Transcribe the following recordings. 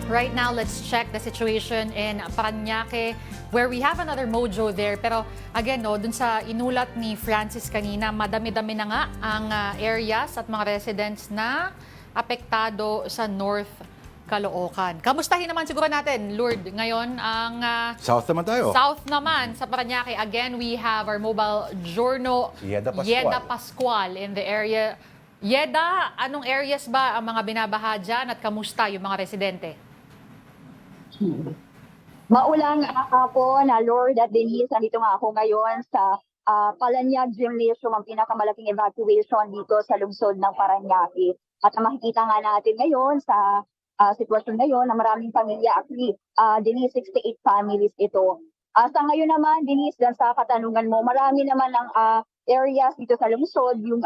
Right now, let's check the situation in Parañaque where we have another mojo there. Pero again, no, dun sa inulat ni Francis kanina, madami-dami na nga ang areas at mga residents na apektado sa North Caloocan. Kamustahin naman siguro natin, Lourdes, ngayon ang South naman tayo. South naman sa Parañaque. Again, we have our mobile journo, Yeda Pascual. Yeda Pascual in the area. Yeda, anong areas ba ang mga binabaha dyan at kamusta yung mga residente? Maulang ako na Lord at Denise, nandito nga ako ngayon sa Palanyag Gymnasium, ang pinakamalaking evacuation dito sa lungsod ng Parañaque. At makikita nga natin ngayon sa sitwasyon ngayon na maraming pamilya, actually, Denise, 68 families ito. Sa ngayon naman, Denise, dyan sa katanungan mo, marami naman ang areas dito sa lungsod, yung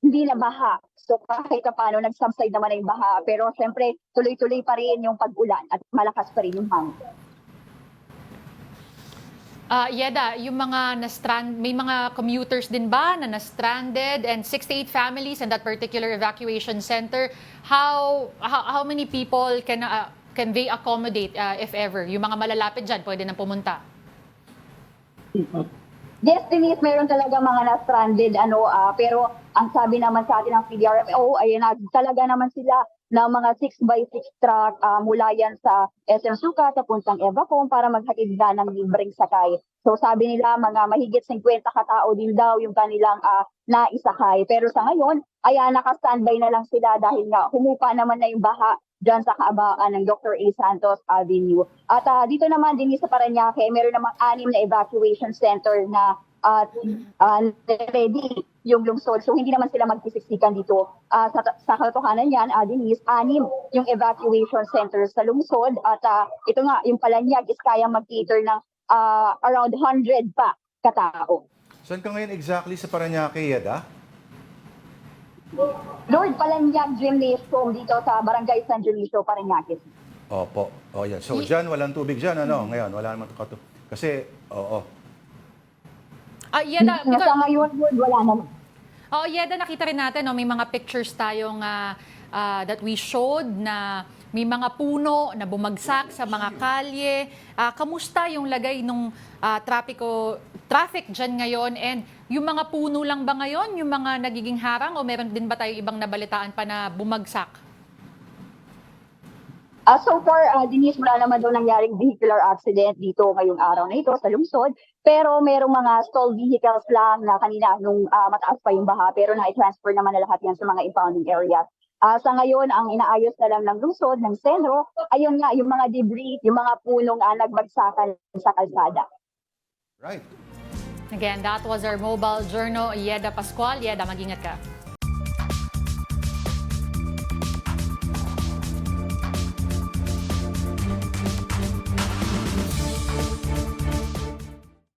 hindi na baha. So kahit paano, nag-subside naman na yung baha. Pero siyempre, tuloy-tuloy pa rin yung pag-ulan at malakas pa rin yung hangin. Yeda, yung mga may mga commuters din ba na na-stranded and 68 families in that particular evacuation center? How many people can they accommodate if ever? Yung mga malalapit dyan, pwede nang pumunta? Yes, Denise, meron talaga mga na-stranded, pero ang sabi naman sa atin ng PDRMO, ayun na, talaga naman sila ng mga 6x6 truck mula yan sa SM Sucat, papuntang Evacom para maghatid na ng libreng sakay. So sabi nila, mga mahigit 50 katao din daw yung kanilang naisakay. Pero sa ngayon, naka-standby na lang sila dahil nga humupa naman na yung baha dyan sa kaabaan ng Dr. A. Santos Avenue. At dito naman din sa Parañaque, meron namang 6 na evacuation center na ready yung lungsod. So hindi naman sila magpisiksikan dito. Sa katotohanan yan, Denise, 6 yung evacuation center sa lungsod. At ito nga, yung Palanyag is kaya mag-cater ng around 100 pa katao. Saan ka ngayon exactly sa Parañaque, Yeda? Lord, Palanyag Gymnasium dito sa Barangay San Dionisio, Parañaque. Opo. O yan. So dyan, walang tubig dyan, ano? Ngayon, wala naman ito. Kasi, oo. Yeda, Sa ngayon, Lord, wala naman. Yeda, nakita rin natin, no, may mga pictures tayong that we showed na may mga puno na bumagsak sa mga kalye. Kamusta yung lagay ng traffic dyan ngayon? And yung mga puno lang ba ngayon, yung mga nagiging harang o meron din ba tayo ibang nabalitaan pa na bumagsak? So far, Denise, wala naman daw nangyaring vehicular accident dito ngayong araw na ito sa lungsod. Pero merong mga stalled vehicles lang na kanina nung mataas pa yung baha. Pero na-transfer naman na lahat yan sa mga impounding areas. Sa ngayon, ang inaayos na lang ng lungsod, ng sentro, ayun nga, yung mga debris, yung mga punong nagbagsakan sa kalsada. Right. Again, that was our mobile journal, Yeda Pascual. Yeda, mag-ingat ka.